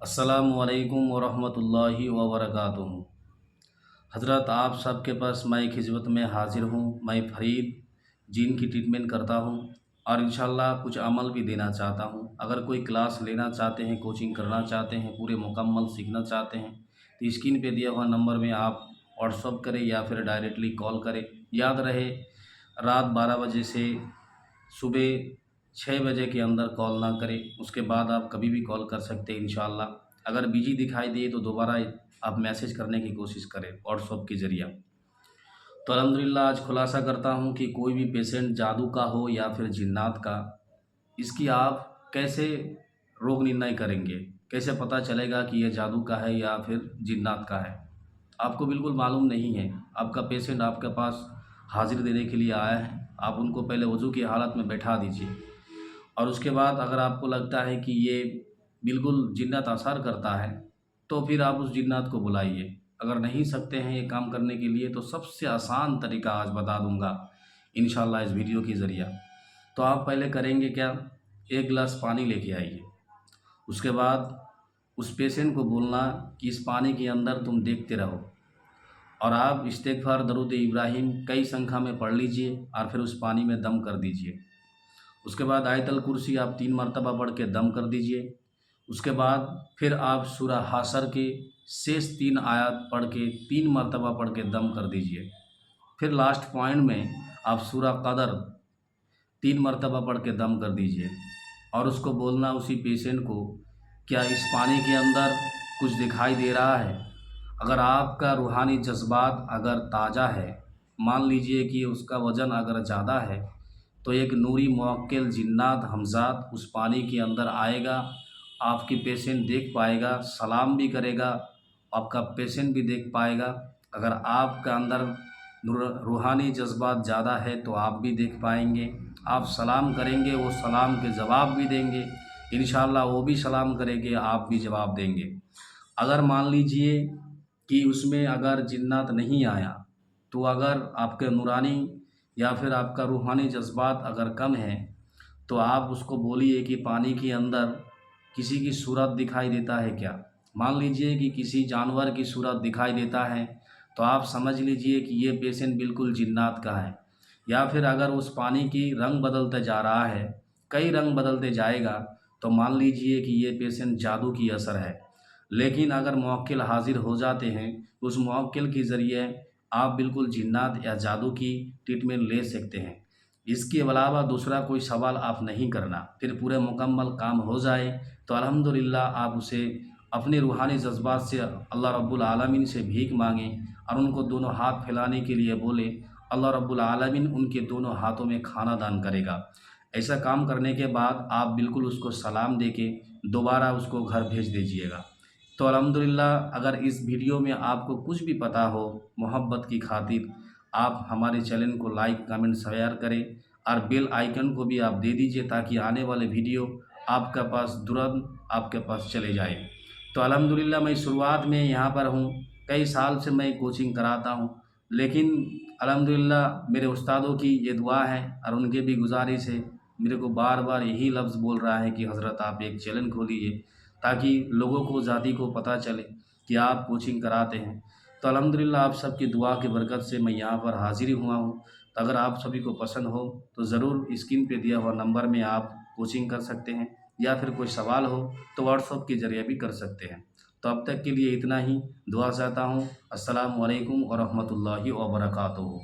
अस्सलामुअलैकुम वरहमतुल्लाहि वबरकातुहू। हज़रत आप सब के पास मैं एक खिदमत में हाज़िर हूँ। मैं फ़रीद जीन की ट्रीटमेंट करता हूँ और इंशाअल्लाह कुछ अमल भी देना चाहता हूँ। अगर कोई क्लास लेना चाहते हैं, कोचिंग करना चाहते हैं, पूरे मुकम्मल सीखना चाहते हैं तो स्क्रीन पे दिया हुआ नंबर में आप व्हाट्सअप करें या फिर डायरेक्टली कॉल करें। याद रहे, रात 12 बजे से सुबह 6 बजे के अंदर कॉल ना करें, उसके बाद आप कभी भी कॉल कर सकते हैं इंशाअल्लाह। अगर बिजी दिखाई दिए तो दोबारा आप मैसेज करने की कोशिश करें व्हाट्सअप के ज़रिए। तो अल्हम्दुलिल्लाह आज खुलासा करता हूँ कि कोई भी पेशेंट जादू का हो या फिर जिन्नात का, इसकी आप कैसे रोग निर्णय करेंगे, कैसे पता चलेगा कि यह जादू का है या फिर जिन्नात का है। आपको बिल्कुल मालूम नहीं है। आपका पेशेंट आपके पास हाजिर देने के लिए आया है, आप उनको पहले वज़ू की हालत में बैठा दीजिए और उसके बाद अगर आपको लगता है कि ये बिल्कुल जिन्नात असर करता है तो फिर आप उस जिन्नात को बुलाइए। अगर नहीं सकते हैं ये काम करने के लिए तो सबसे आसान तरीका आज बता दूंगा इंशाअल्लाह इस वीडियो के ज़रिए। तो आप पहले करेंगे क्या, एक गिलास पानी लेके आइए। उसके बाद उस पेशेंट को बोलना कि इस पानी के अंदर तुम देखते रहो और आप इस्तिग़फ़ार दरूद इब्राहिम कई संख्या में पढ़ लीजिए और फिर उस पानी में दम कर दीजिए। उसके बाद आयतल कुर्सी आप 3 मरतबा पढ़ के दम कर दीजिए। उसके बाद फिर आप सूरह हाशर के शेष 3 आयत पढ़ के 3 मरतबा पढ़ के दम कर दीजिए। फिर लास्ट पॉइंट में आप सूरह क़दर 3 मरतबा पढ़ के दम कर दीजिए और उसको बोलना उसी पेशेंट को, क्या इस पानी के अंदर कुछ दिखाई दे रहा है? अगर आपका रूहानी जज्बात अगर ताज़ा है, मान लीजिए कि उसका वज़न अगर ज़्यादा है, तो एक नूरी मुवक्किल जिन्नात हमज़ात उस पानी के अंदर आएगा, आपकी पेशेंट देख पाएगा, सलाम भी करेगा, आपका पेशेंट भी देख पाएगा। अगर आपका अंदर रूहानी जज्बात ज़्यादा है तो आप भी देख पाएंगे। आप सलाम करेंगे, वो सलाम के जवाब भी देंगे, इंशाअल्लाह वो भी सलाम करेंगे, आप भी जवाब देंगे। अगर मान लीजिए कि उसमें अगर जिन्नात नहीं आया, तो अगर आपके नूरानी या फिर आपका रूहानी जज्बात अगर कम है तो आप उसको बोलिए कि पानी के अंदर किसी की सूरत दिखाई देता है क्या। मान लीजिए कि किसी जानवर की सूरत दिखाई देता है तो आप समझ लीजिए कि ये पेशेंट बिल्कुल जिन्नात का है। या फिर अगर उस पानी की रंग बदलते जा रहा है, कई रंग बदलते जाएगा, तो मान लीजिए कि ये पेशेंट जादू की असर है। लेकिन अगर मुवक्किल हाजिर हो जाते हैं तो उस मुवक्किल के ज़रिए आप बिल्कुल जिन्नात या जादू की ट्रीटमेंट ले सकते हैं। इसके अलावा दूसरा कोई सवाल आप नहीं करना। फिर पूरे मुकम्मल काम हो जाए तो अल्हम्दुलिल्लाह आप उसे अपने रूहानी जज्बात से अल्लाह रब्बुल आलमीन से भीख मांगें और उनको दोनों हाथ फैलाने के लिए बोले, अल्लाह रब्बुल आलमीन उनके दोनों हाथों में खाना दान करेगा। ऐसा काम करने के बाद आप बिल्कुल उसको सलाम दे के दोबारा उसको घर भेज दीजिएगा। तो अल्हम्दुलिल्लाह अगर इस वीडियो में आपको कुछ भी पता हो, मोहब्बत की खातिर आप हमारे चैनल को लाइक, कमेंट, शेयर करें और बेल आइकन को भी आप दे दीजिए ताकि आने वाले वीडियो आपके पास तुरंत आपके पास चले जाए। तो अल्हम्दुलिल्लाह मैं शुरुआत में यहाँ पर हूँ, कई साल से मैं कोचिंग कराता हूँ, लेकिन अल्हम्दुलिल्लाह मेरे उस्तादों की ये दुआ है और उनके भी गुजारिश है, मेरे को बार बार यही लफ्ज़ बोल रहा है कि हज़रत आप एक चैनल खोलिए ताकि लोगों को, ज़ाती को पता चले कि आप कोचिंग कराते हैं। तो अल्हम्दुलिल्लाह आप सबकी दुआ की बरकत से मैं यहाँ पर हाज़िर हुआ हूँ। तो अगर आप सभी को पसंद हो तो ज़रूर स्क्रीन पे दिया हुआ नंबर में आप कोचिंग कर सकते हैं या फिर कोई सवाल हो तो व्हाट्सअप के ज़रिए भी कर सकते हैं। तो अब तक के लिए इतना ही, दुआ चाहता हूँ। अस्सलामु अलैकुम व रहमतुल्लाहि व बरकातुहू।